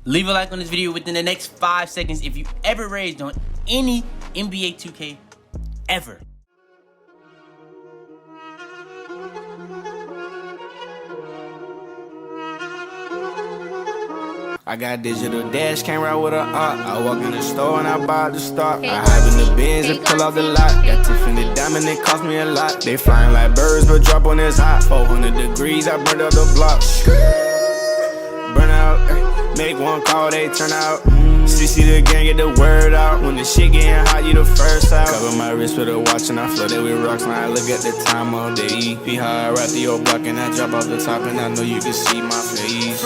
Leave a like on this video within the next 5 seconds if you ever raised on any NBA 2K ever. I got digital dash, came right with a I walk in the store and I buy the stock. I hide in the bins and pull out the lot. Got Tiffany diamond, it cost me a lot. They flying like birds, but drop on this hot. 400 degrees, I burned up the block. Burn out, make one call, they turn out. CC the gang, get the word out. When the shit getting hot, you the first out. Cover my wrist with a watch and I flooded with rocks. Now I look at the time all day. Be high, I rap the old block and I drop off the top. And I know you can see my face.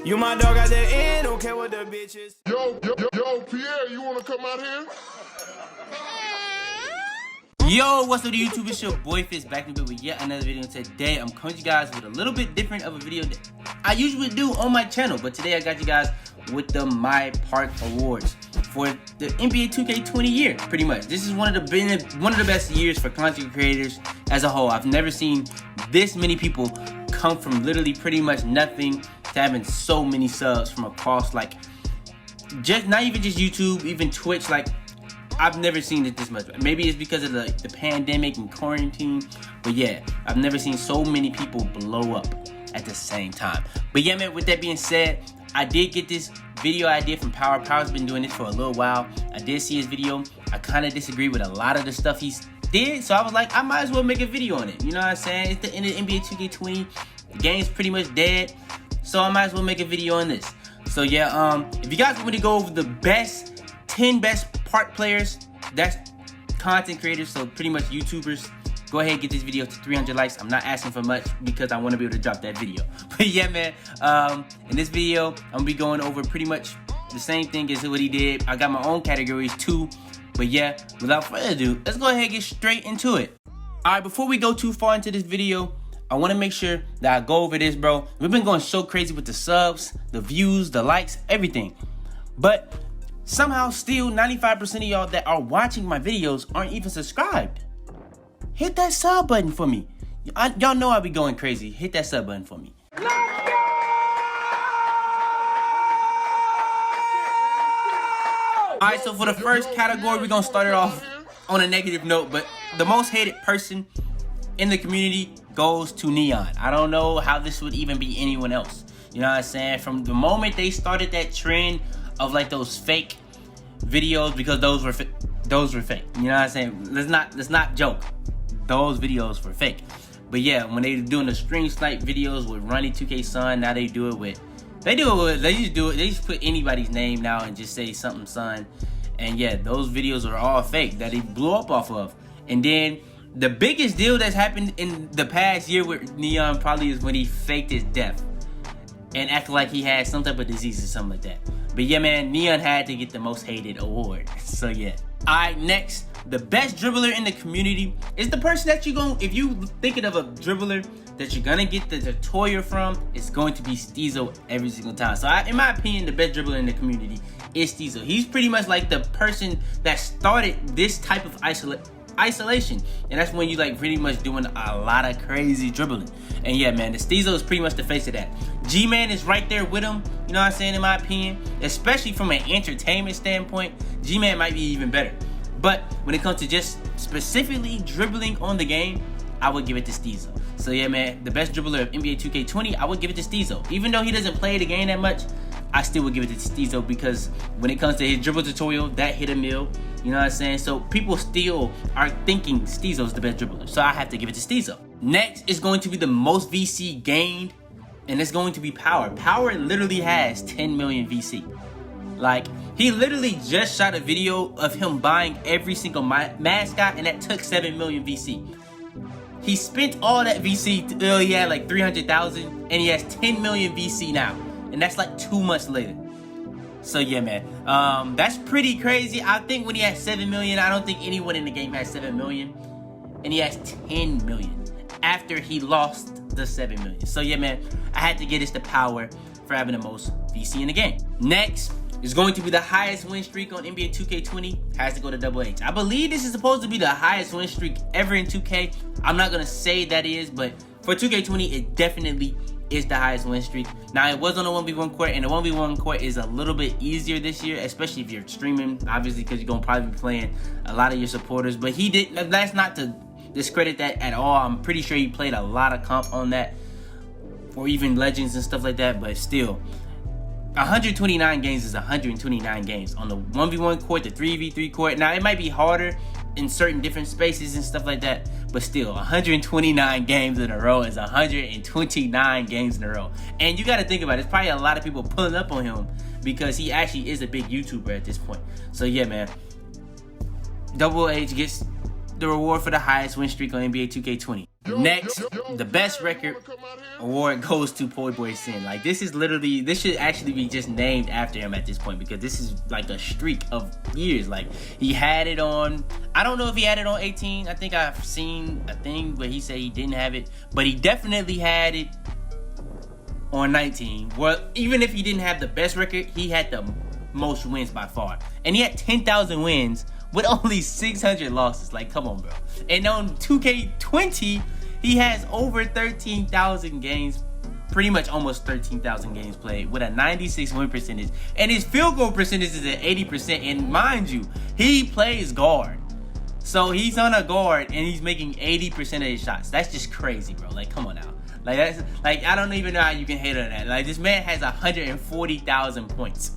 You my dog at the end, don't care what the bitch is. Yo, Pierre, you wanna come out here? Yo, what's up, YouTube? It's your boy Fitz back in with yet another video. Today, I'm coming to you guys with a little bit different of a video that I usually do on my channel. But today, I got you guys with the My Park Awards for the NBA 2K20 year, pretty much. This is one of the best years for content creators as a whole. I've never seen this many people come from literally pretty much nothing to having so many subs from across, like, just not even just YouTube, even Twitch. Like, I've never seen it this much. Maybe it's because of the pandemic and quarantine, but yeah, I've never seen so many people blow up at the same time. But yeah, man, with that being said, I did get this video idea from Power. Power's been doing this for a little while. I did see his video. I kind of disagree with a lot of the stuff he's did, so I was like, I might as well make a video on it. You know what I'm saying? It's the end of NBA 2K20. The game's pretty much dead, so I might as well make a video on this. So yeah, if you guys want me to go over the 10 best park players, that's content creators, so pretty much YouTubers, go ahead and get this video to 300 likes. I'm not asking for much because I want to be able to drop that video. But yeah, man, in this video, I'm gonna be going over pretty much the same thing as what he did. I got my own categories too. But yeah, without further ado, let's go ahead and get straight into it. Alright, before we go too far into this video, I want to make sure that I go over this, bro. We've been going so crazy with the subs, the views, the likes, everything. But somehow still 95% of y'all that are watching my videos aren't even subscribed. Hit that sub button for me. Y'all know I'll be going crazy. Hit that sub button for me. Alright, so for the first category, we're going to start it off on a negative note, but the most hated person in the community goes to Neon. I don't know how this would even be anyone else. You know what I'm saying? From the moment they started that trend of like those fake videos, because those were fake. You know what I'm saying? Let's not joke. Those videos were fake. But yeah, when they were doing the stream snipe videos with Runny 2K Son, now they do it with they just put anybody's name now and just say something son. And yeah, those videos are all fake that he blew up off of. And then the biggest deal that's happened in the past year with Neon probably is when he faked his death and acted like he had some type of disease or something like that. But yeah, man, Neon had to get the most hated award. So yeah. Alright, next, the best dribbler in the community is the person that if you thinking of a dribbler that you're gonna get the tutorial from, it's going to be Cheesaholic every single time. So in my opinion, the best dribbler in the community is Cheesaholic. He's pretty much like the person that started this type of isolation, and that's when you like pretty much doing a lot of crazy dribbling. And yeah, man, the Cheesaholic is pretty much the face of that. Gman is right there with him, you know what I'm saying, in my opinion, especially from an entertainment standpoint. Gman might be even better, but when it comes to just specifically dribbling on the game, I would give it to Cheesaholic. So yeah, man, the best dribbler of NBA 2K20, I would give it to Cheesaholic. Even though he doesn't play the game that much, I still would give it to Cheesaholic, because when it comes to his dribble tutorial, that hit a mill. You know what I'm saying? So people still are thinking Cheesaholic the best dribbler. So I have to give it to Cheesaholic. Next is going to be the most VC gained, and it's going to be Power. Power literally has 10 million VC. Like, he literally just shot a video of him buying every single mascot, and that took 7 million VC. He spent all that VC, he had like 300,000, and he has 10 million VC now. And that's like 2 months later. So yeah, man, that's pretty crazy. I think when he had 7 million, I don't think anyone in the game has 7 million. And he has 10 million after he lost the 7 million. So yeah, man, I had to get this to Power for having the most VC in the game. Next is going to be the highest win streak on NBA 2K20. Has to go to Double H. I believe this is supposed to be the highest win streak ever in 2K. I'm not gonna say that is, but for 2K20, it definitely is the highest win streak. Now, it was on a 1v1 court, and the 1v1 court is a little bit easier this year, especially if you're streaming, obviously, because you're going to probably be playing a lot of your supporters. But he didn't, that's not to discredit that at all. I'm pretty sure he played a lot of comp on that, or even Legends and stuff like that, but still. 129 games is 129 games on the 1v1 court, the 3v3 court. Now, it might be harder in certain different spaces and stuff like that, but still, 129 games in a row is 129 games in a row. And you got to think about it, there's probably a lot of people pulling up on him because he actually is a big YouTuber at this point. So yeah, man, Double H gets the reward for the highest win streak on NBA 2K20. Next, the best record award goes to Boy Sin. Like, this should actually be just named after him at this point, because this is like a streak of years. Like, he had it on, I don't know if he had it on 18. I think I've seen a thing where he said he didn't have it, but he definitely had it on 19. Well, even if he didn't have the best record, he had the most wins by far. And he had 10,000 wins with only 600 losses. Like, come on, bro. And on 2K20, he has over 13,000 games, pretty much almost 13,000 games played, with a 96 win percentage. And his field goal percentage is at 80%. And mind you, he plays guard. So he's on a guard and he's making 80% of his shots. That's just crazy, bro. Like, come on now. Like, that's, like, I don't even know how you can hate on that. Like, this man has 140,000 points.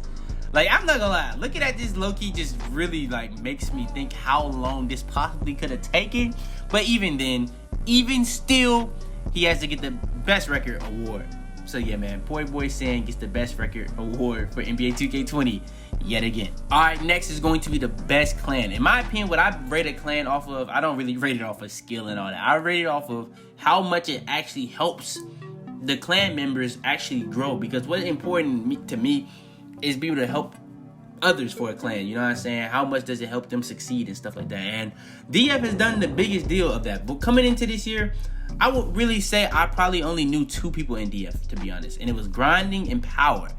Like, I'm not gonna lie, looking at this low-key just really, like, makes me think how long this possibly could have taken. But even then, even still, he has to get the best record award. So yeah, man, Boy Sin gets the best record award for NBA 2K20 yet again. Alright, next is going to be the best clan. In my opinion, what I rate a clan off of, I don't really rate it off of skill and all that. I rate it off of how much it actually helps the clan members actually grow. Because what's important to me is be able to help others for a clan, you know what I'm saying? How much does it help them succeed and stuff like that? And DF has done the biggest deal of that. But coming into this year, I would really say I probably only knew 2 people in DF, to be honest. And it was Grinding and Power.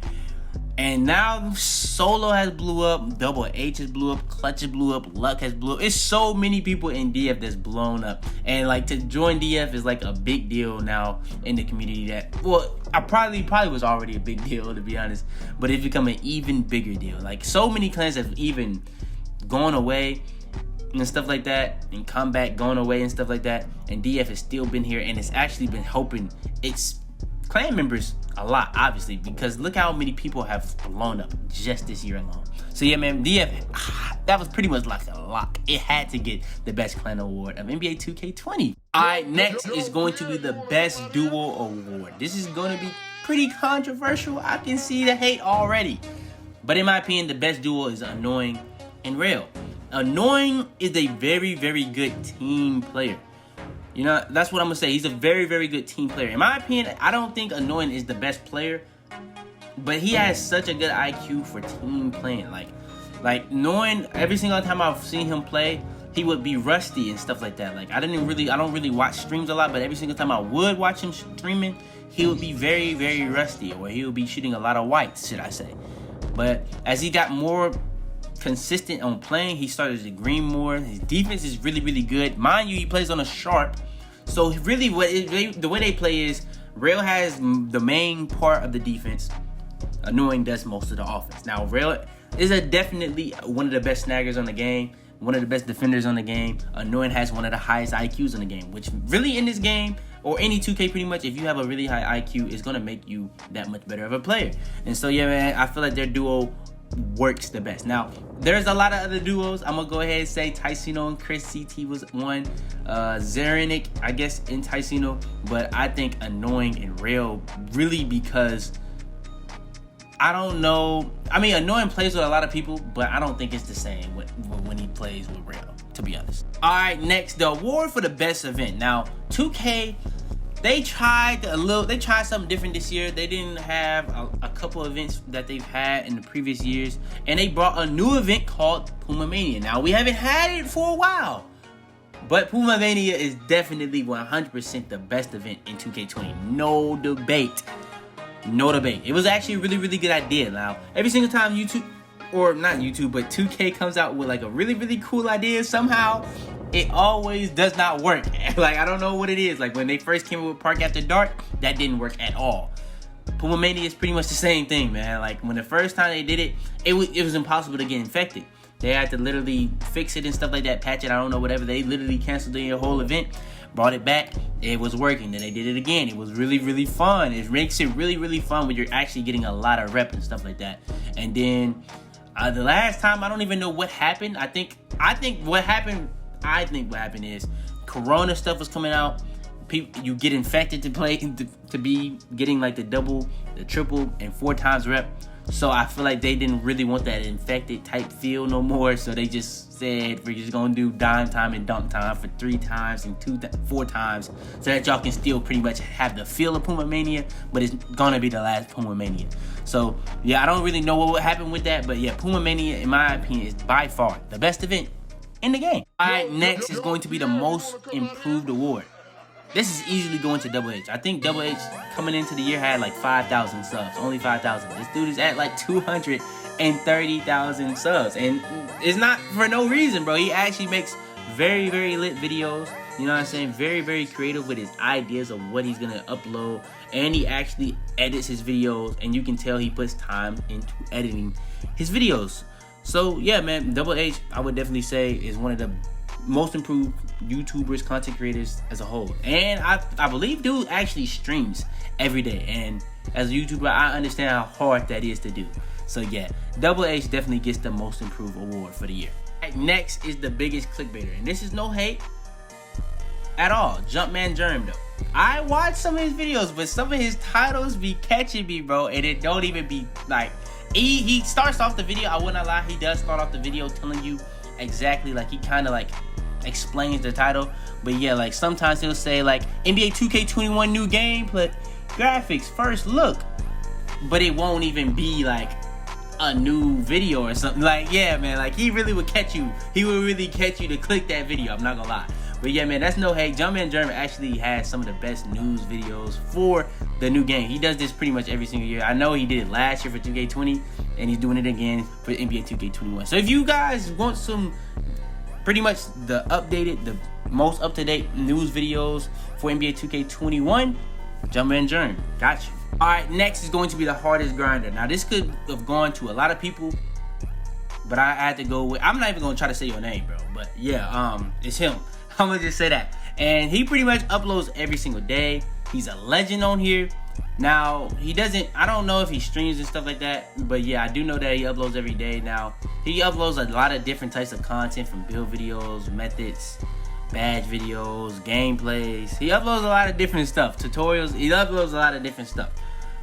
And now Solo has blew up, Double H has blew up, Clutch has blew up, Luck has blew up. It's so many people in DF that's blown up. And like, to join DF is like a big deal now in the community that, well, I probably was already a big deal, to be honest, but it's become an even bigger deal. Like, so many clans have even gone away and stuff like that, and Combat going away and stuff like that, and DF has still been here, and it's actually been helping its clan members a lot, obviously, because look how many people have blown up just this year alone. So yeah, man, DF, that was pretty much like a lock. It had to get the best clan award of NBA 2K20. Alright, next is going to be the best duo award. This is going to be pretty controversial. I can see the hate already. But in my opinion, the best duo is Annoying and Rail. Annoying is a very, very good team player. You know, that's what I'm going to say. He's a very, very good team player. In my opinion, I don't think Annoying is the best player, but he has such a good IQ for team playing. Like Annoying, every single time I've seen him play, he would be rusty and stuff like that. Like, I don't really watch streams a lot, but every single time I would watch him streaming, he would be very, very rusty, or he would be shooting a lot of whites, should I say. But as he got more consistent on playing, he started to green more. His defense is really, really good. Mind you, he plays on a sharp. So really, the way they play is Rail has the main part of the defense. Annoying does most of the offense. Now, Rail is definitely one of the best snaggers on the game, one of the best defenders on the game. Annoying has one of the highest IQs in the game, which really in this game, or any 2K pretty much, if you have a really high IQ, is going to make you that much better of a player. And so, yeah, man, I feel like their duo works the best. Now, there's a lot of other duos. I'm gonna go ahead and say Tyceno and Chris CT was one. Zarenic, I guess, in Tyceno, but I think Annoying and Rail really, because I don't know. I mean, Annoying plays with a lot of people, but I don't think it's the same when he plays with Rail, to be honest. All right, next, the award for the best event. Now, 2K, they tried something different this year. They didn't have a couple events that they've had in the previous years, and they brought a new event called Puma Mania. Now, we haven't had it for a while, but Puma Mania is definitely 100% the best event in 2K20. No debate. No debate. It was actually a really, really good idea. Now, every single time YouTube, or not YouTube, but 2K comes out with like a really, really cool idea, somehow it always does not work. Like, I don't know what it is. Like, when they first came up with Park After Dark, that didn't work at all. Puma Mania is pretty much the same thing, man. Like, when the first time they did it, it was impossible to get infected. They had to literally fix it and stuff like that, patch it, I don't know, whatever. They literally canceled the whole event, brought it back, it was working. Then they did it again. It was really, really fun. It makes it really, really fun when you're actually getting a lot of rep and stuff like that. And then the last time, I don't even know what happened. I think what happened is Corona stuff was coming out. People, you get infected to play to be getting like the double, the triple, and 4 times rep. So I feel like they didn't really want that infected type feel no more. So they just said, we're just gonna do dime time and dunk time for 3 times and 4 times, so that y'all can still pretty much have the feel of Puma Mania, but it's gonna be the last Puma Mania. So yeah, I don't really know what happened with that, but yeah, Puma Mania, in my opinion, is by far the best event in the game. All right, next is going to be the most improved award. This is easily going to Double H. I think Double H coming into the year had like 5,000 subs. Only 5,000. This dude is at like 230,000 subs. And it's not for no reason, bro. He actually makes very, very lit videos. You know what I'm saying? Very, very creative with his ideas of what he's going to upload. And he actually edits his videos. And you can tell he puts time into editing his videos. So, yeah, man. Double H, I would definitely say, is one of the most improved YouTubers, content creators as a whole. And I believe dude actually streams every day, and as a YouTuber I understand how hard that is to do. So yeah, Double H definitely gets the most improved award for the year. Right, next is the biggest clickbaiter, and this is no hate at all, Jumpman Germ though. I watch some of his videos, but some of his titles be catching me, bro, and it don't even be like, he starts off the video, I wouldn't lie, he does start off the video telling you exactly, like, he kind of like explains the title, but yeah, like sometimes he'll say like NBA 2K21 new gameplay graphics first look, but it won't even be like a new video or something. Like, yeah, man, like he really would catch you. He would really catch you to click that video, I'm not gonna lie. But yeah, man, that's no hate. Jumpman Germ actually has some of the best news videos for the new game. He does this pretty much every single year. I know he did it last year for 2K20, and he's doing it again for NBA 2K21. So if you guys want some pretty much the most up-to-date news videos for NBA 2K21, Jumpman Germ, got you. All right, next is going to be the hardest grinder. Now this could have gone to a lot of people, but I had to go with, I'm not even gonna try to say your name, bro, but yeah, it's him. I'm gonna just say that. And he pretty much uploads every single day. He's a legend on here. Now, he doesn't, I don't know if he streams and stuff like that, but yeah, I do know that he uploads every day. Now, he uploads a lot of different types of content, from build videos, methods, badge videos, gameplays. He uploads a lot of different stuff, tutorials. He uploads a lot of different stuff.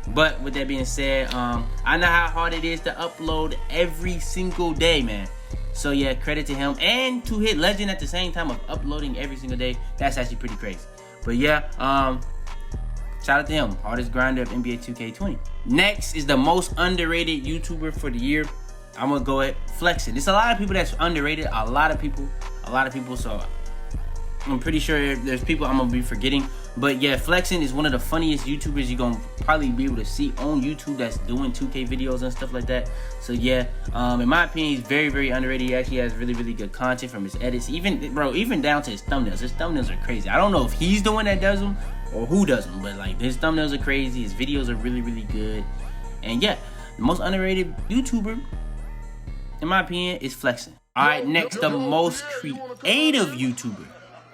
But with that being said, I know how hard it is to upload every single day, man. So yeah, credit to him, and to hit legend at the same time of uploading every single day. That's actually pretty crazy. But yeah, shout out to him, hardest grinder of NBA 2K20. Next is the most underrated YouTuber for the year. I'm gonna go at Flexing. There's a lot of people that's underrated. A lot of people. So I'm pretty sure there's people I'm gonna be forgetting. But yeah, Flexing is one of the funniest YouTubers you're gonna probably be able to see on YouTube that's doing 2K videos and stuff like that. So yeah, in my opinion, he's very, very underrated. He actually has really, really good content from his edits. Even down to his thumbnails. His thumbnails are crazy. I don't know if he's the one that does them or who does them, but like, his thumbnails are crazy. His videos are really, really good. And yeah, the most underrated YouTuber, in my opinion, is Flexing. All right, next, the most creative YouTuber,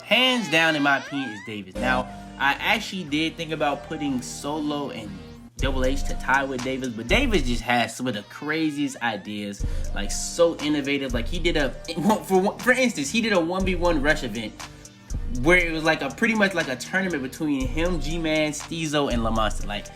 hands down, in my opinion, is Davis. Now, I actually did think about putting Solo and Double H to tie with Davis, but Davis just has some of the craziest ideas, like so innovative. Like, he did for instance, he did a 1v1 rush event where it was like pretty much like a tournament between him, Gman, Steezo, and Lamonster. Like,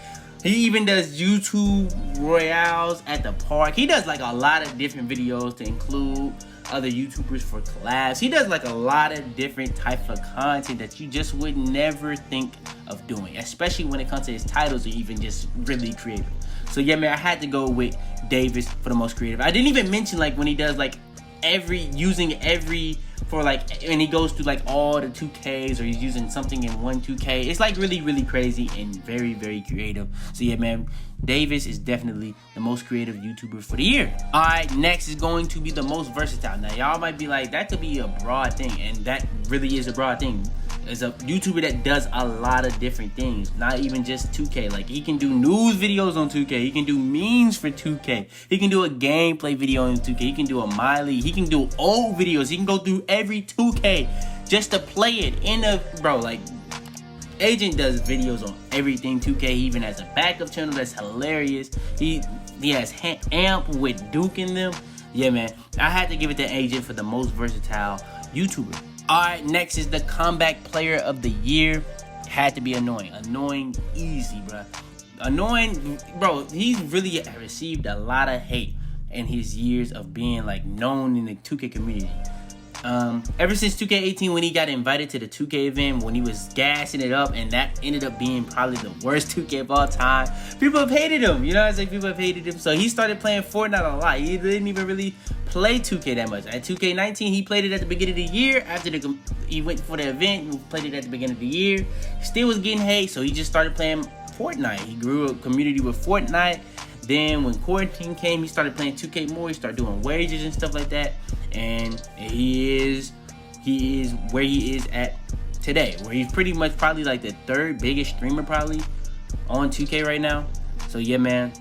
he even does YouTube Royales at the park. He does like a lot of different videos to include other YouTubers for collabs. He does like a lot of different types of content that you just would never think of doing, especially when it comes to his titles or even just really creative. So yeah, man, I had to go with Davis for the most creative. I didn't even mention like when he does like using every for like, and he goes through like all the 2Ks, or he's using something in one 2K. It's like really, really crazy and very, very creative. So yeah, man, Davis is definitely the most creative YouTuber for the year. All right, next is going to be the most versatile. Now, y'all might be like, that could be a broad thing, and that really is a broad thing. Is a YouTuber that does a lot of different things, not even just 2K. Like, he can do news videos on 2K, he can do memes for 2K, he can do a gameplay video on 2K, he can do a Miley, he can do old videos, he can go through every 2K just to play it in a, bro, like, Agent does videos on everything 2K. He even has a backup channel that's hilarious. He has Amp with Duke in them. Yeah, man, I had to give it to Agent for the most versatile YouTuber. Alright, next is the comeback player of the year. Had to be Annoying. Annoying easy, bro. Annoying, bro, he's really received a lot of hate in his years of being like known in the 2K community. Ever since 2K18, when he got invited to the 2K event, when he was gassing it up, and that ended up being probably the worst 2K of all time, people have hated him, you know what I'm saying? People have hated him, so he started playing Fortnite a lot. He didn't even really play 2K that much. At 2K19, he played it at the beginning of the year. After he went for the event, he played it at the beginning of the year. He still was getting hate, so he just started playing Fortnite. He grew a community with Fortnite. Then when quarantine came, he started playing 2K more. He started doing wages and stuff like that. And he is where he is at today, where he's pretty much probably like the third biggest streamer probably on 2K right now. So yeah, man,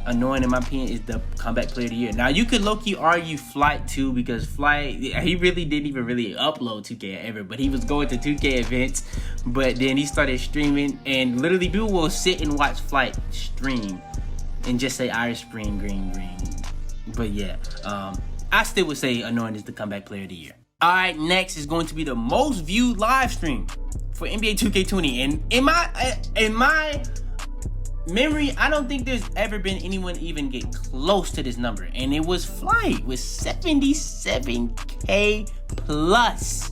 Annoying in my opinion is the comeback player of the year. Now you could low-key argue Flight too, because Flight, he really didn't even really upload 2K ever, but he was going to 2K events. But then he started streaming, and literally people will sit and watch Flight stream and just say Irish Spring, green. But yeah, I still would say Annoying is the comeback player of the year. Alright, next is going to be the most viewed live stream for NBA 2K20. And in my memory, I don't think there's ever been anyone even get close to this number. And it was Flight with 77K plus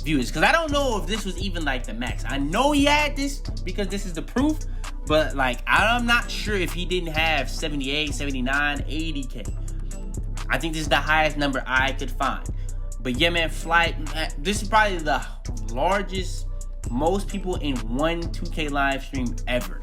viewers. Because I don't know if this was even like the max. I know he had this because this is the proof. But like, I'm not sure if he didn't have 78, 79, 80K. I think this is the highest number I could find. But yeah, man, Flight, this is probably the largest, most people in one 2K live stream ever.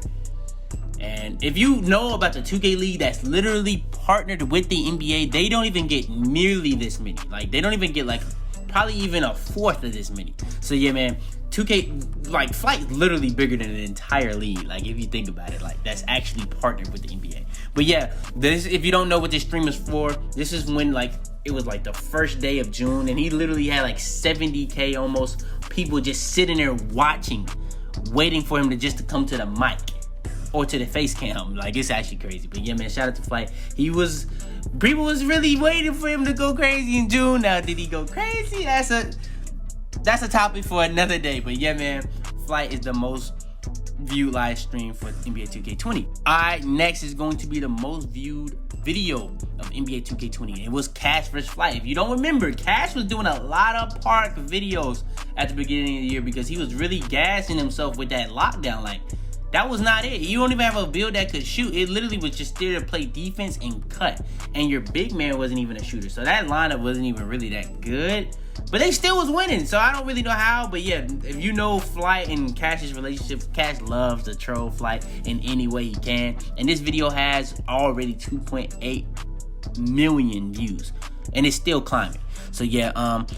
And if you know about the 2K League that's literally partnered with the NBA, they don't even get nearly this many. Like, they don't even get like probably even a fourth of this many. So yeah, man, 2K, like, Flight's literally bigger than an entire league. Like, if you think about it, like, that's actually partnered with the NBA. But yeah, this, if you don't know what this stream is for, this is when, like, it was like the first day of June, and he literally had like 70K almost people just sitting there watching, waiting for him to come to the mic or to the face cam. Like, it's actually crazy. But yeah, man, shout out to Flight. People was really waiting for him to go crazy in June. Now, did he go crazy? That's a topic for another day. But yeah, man, Flight is the most viewed live stream for NBA 2K20. Alright, next is going to be the most viewed video of NBA 2K20. It was Cash vs. Flight. If you don't remember, Cash was doing a lot of park videos at the beginning of the year because he was really gassing himself with that lockdown. Like, that was not it. You don't even have a build that could shoot. It literally was just there to play defense and cut. And your big man wasn't even a shooter. So that lineup wasn't even really that good. But they still was winning. So I don't really know how. But yeah, if you know Flight and Cash's relationship, Cash loves to troll Flight in any way he can. And this video has already 2.8 million views. And it's still climbing. So yeah,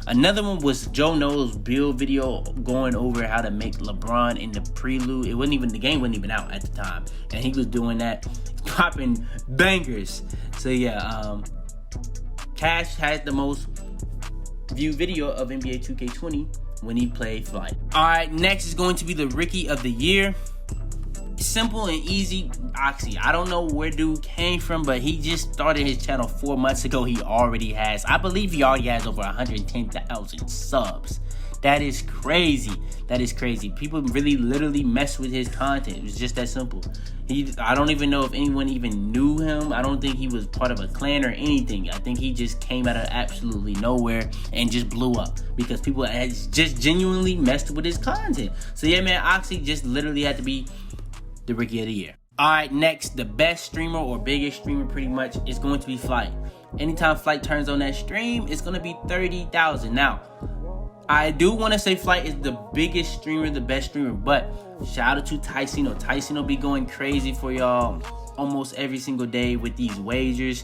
another one was Joe Knowles' build video going over how to make LeBron in the prelude. The game wasn't even out at the time, and he was doing that, popping bangers. So yeah, Cash has the most viewed video of NBA 2K20 when he played Flight. All right, next is going to be the Rookie of the Year. Simple and easy, Oxxied. I don't know where dude came from, but he just started his channel 4 months ago. I believe he already has over 110,000 subs. That is crazy. That is crazy. People really literally mess with his content. It was just that simple. I don't even know if anyone even knew him. I don't think he was part of a clan or anything. I think he just came out of absolutely nowhere and just blew up because people had just genuinely messed with his content. So yeah, man, Oxxied just literally had to be the Rookie of the Year. Alright, next, the best streamer or biggest streamer pretty much is going to be Flight. Anytime Flight turns on that stream, it's going to be 30,000. Now, I do want to say Flight is the biggest streamer, the best streamer, but shout out to Tyceno. Tyceno be going crazy for y'all almost every single day with these wagers.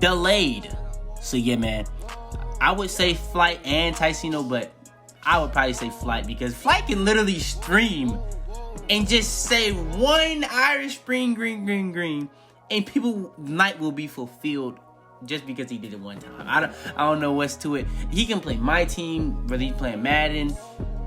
Delayed. So yeah, man. I would say Flight and Tyceno, but I would probably say Flight because Flight can literally stream and just say one Irish Spring green, and people night will be fulfilled just because he did it one time. I don't know what's to it. He can play my team, whether he's playing Madden,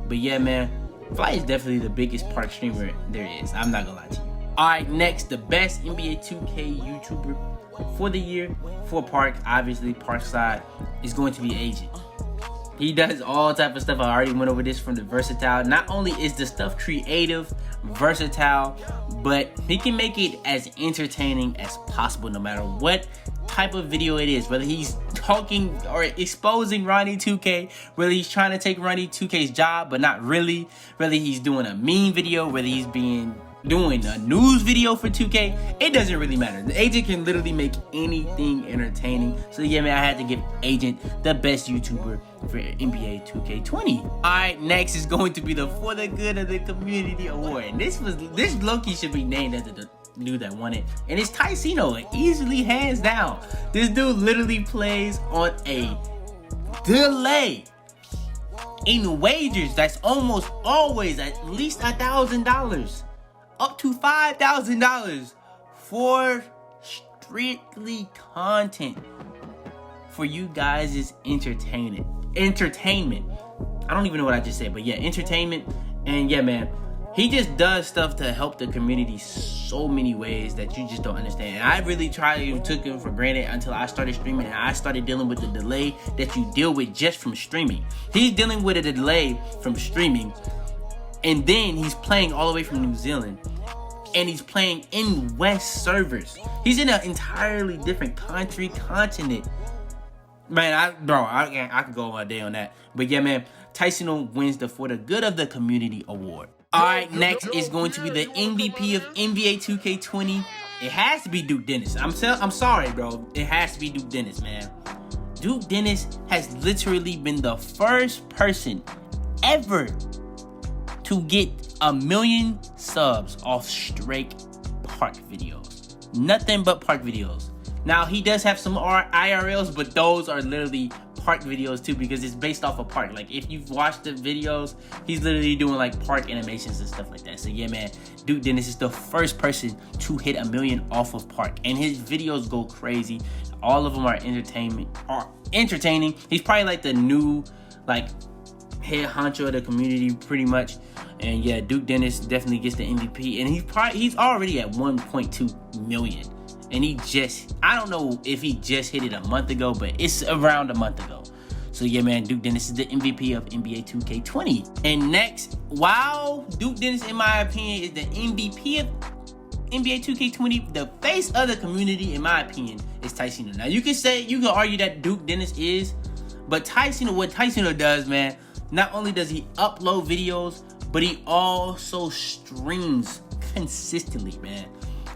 but yeah, man, Flight is definitely the biggest park streamer there is. I'm not gonna lie to you. All right, next, the best NBA 2K YouTuber for the year for Park, obviously Parkside, is going to be Agent. He does all type of stuff. I already went over this from the versatile. Not only is the stuff creative, versatile, but he can make it as entertaining as possible no matter what type of video it is. Whether he's talking or exposing Ronnie 2K, whether he's trying to take Ronnie 2K's job but not really, whether he's doing a meme video, whether he's doing a news video for 2K, it doesn't really matter. The Agent can literally make anything entertaining. So yeah, man, I had to give Agent the best YouTuber for NBA 2K20. All right, next is going to be the For the Good of the Community Award. And this low-key should be named after the dude that won it. And it's Tyceno, easily hands down. This dude literally plays on a delay in wagers that's almost always at least $1,000. Up to $5,000 for strictly content for you guys' entertainment. I don't even know what I just said, but yeah, entertainment. And yeah, man, he just does stuff to help the community so many ways that you just don't understand. And I really took him for granted until I started streaming and I started dealing with the delay that you deal with just from streaming. He's dealing with a delay from streaming, and then he's playing all the way from New Zealand, and he's playing in West servers. He's in an entirely different continent. Man, I could go all day on that. But yeah, man, Tyceno wins the For the Good of the Community Award. All right, next is going to be the MVP of NBA 2K20. It has to be Duke Dennis. I'm sorry, bro. It has to be Duke Dennis, man. Duke Dennis has literally been the first person ever to get 1 million subs off straight park videos. Nothing but park videos. Now, he does have some IRLs, but those are literally park videos too, because it's based off of park. Like, if you've watched the videos, he's literally doing like park animations and stuff like that. So yeah, man, Duke Dennis is the first person to hit 1 million off of park, and his videos go crazy. All of them are entertaining. He's probably like the new like head honcho of the community, pretty much. And yeah, Duke Dennis definitely gets the MVP, and he's already at 1.2 million. And I don't know if he just hit it a month ago, but it's around a month ago. So yeah, man, Duke Dennis is the MVP of NBA 2K20. And next, while Duke Dennis, in my opinion, is the MVP of NBA 2K20, the face of the community, in my opinion, is Tyceno. Now, you can argue that Duke Dennis is, but what Tyceno does, man, not only does he upload videos, but he also streams consistently, man.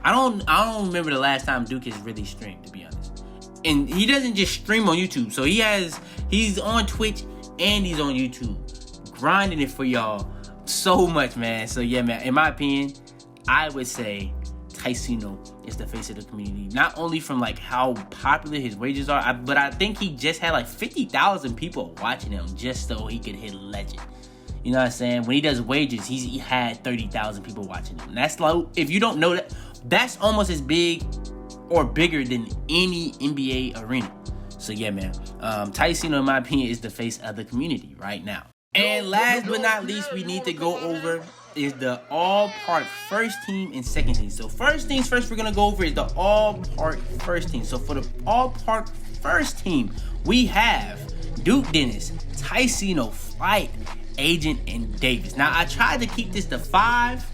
I don't remember the last time Duke has really streamed, to be honest. And he doesn't just stream on YouTube. So he's on Twitch and he's on YouTube, grinding it for y'all so much, man. So yeah, man, in my opinion, I would say Tyceno is the face of the community. Not only from like how popular his wagers are, but I think he just had like 50,000 people watching him just so he could hit legend. You know what I'm saying? When he does wagers, he had 30,000 people watching him. And that's like, if you don't know that, that's almost as big or bigger than any NBA arena. So yeah, man, Tyceno, in my opinion, is the face of the community right now. And last but not least, we need to go over is the all-park first team and second team. So first things first, we're gonna go over is the all-park first team. So for the all-park first team, we have Duke Dennis, Tyceno, Flight, Agent, and Davis. Now, I tried to keep this to 5,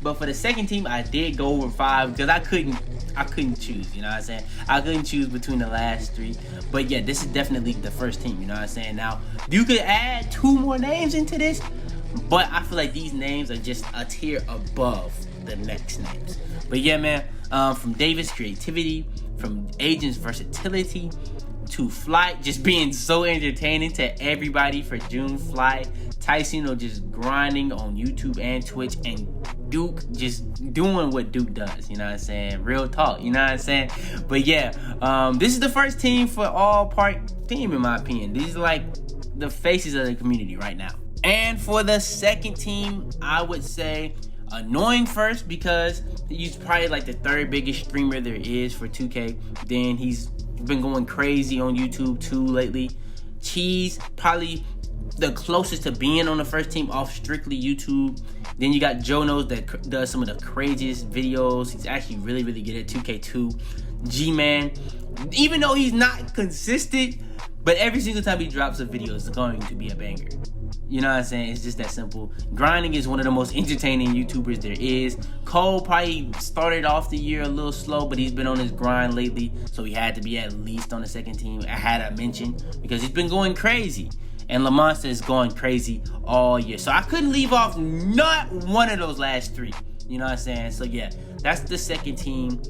but for the second team, I did go over 5 because I couldn't choose, you know what I'm saying? I couldn't choose between the last 3. But yeah, this is definitely the first team, you know what I'm saying? Now, you could add 2 more names into this, but I feel like these names are just a tier above the next names. But yeah, man, from Davis, creativity, from Agent's versatility, to Flight just being so entertaining to everybody for June Flight, Tyceno just grinding on YouTube and Twitch, and Duke just doing what Duke does, you know what I'm saying? Real talk, you know what I'm saying? But yeah, this is the first team for all part team in my opinion. These are like the faces of the community right now. And for the second team, I would say Annoying first, because he's probably like the third biggest streamer there is for 2K. Then he's been going crazy on YouTube too lately. Cheese, probably the closest to being on the first team off strictly YouTube. Then you got Jonos that does some of the craziest videos. He's actually really good at 2K2. Gman, even though he's not consistent, but every single time he drops a video, it's going to be a banger. You know what I'm saying? It's just that simple. Grinding is one of the most entertaining YouTubers there is. Cole probably started off the year a little slow, but he's been on his grind lately, so he had to be at least on the second team. I had to mention, because he's been going crazy. And LaMonster is going crazy all year. So I couldn't leave off not one of those last three. You know what I'm saying? So yeah, that's the second team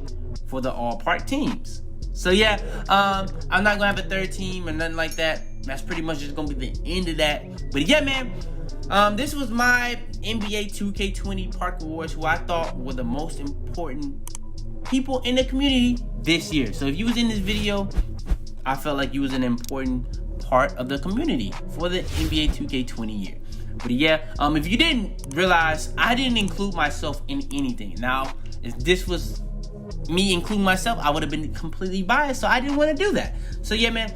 for the all-part teams. So yeah, I'm not gonna have a third team or nothing like that. That's pretty much just gonna be the end of that. But yeah, man, this was my NBA 2K20 Park Awards, who I thought were the most important people in the community this year. So if you was in this video, I felt like you was an important part of the community for the NBA 2K20 year. But yeah, if you didn't realize, I didn't include myself in anything. Now, if this was me including myself, I would have been completely biased, so I didn't want to do that. So yeah, man,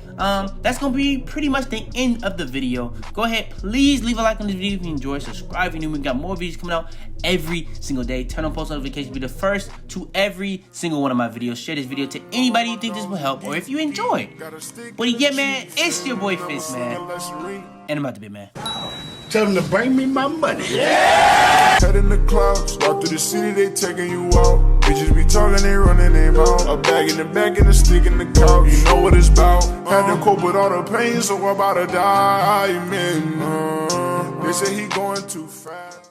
that's gonna be pretty much the end of the video. Go ahead, please leave a like on this video if you enjoyed. Subscribe if you're new. We got more videos coming out every single day. Turn on post notifications, be the first to every single one of my videos. Share this video to anybody you think this will help, or if you enjoy. But yeah, man, it's your boy Fitz, man, and I'm about to be, man. Tell them to bring me my money. Yeah! Head in the clouds, walk through the city, they taking you out. Bitches be talking, they running their mouth. A bag in the back and a stick in the couch. You know what it's about. Had to cope with all the pain, so I'm about to die. Man, they say he going too fast.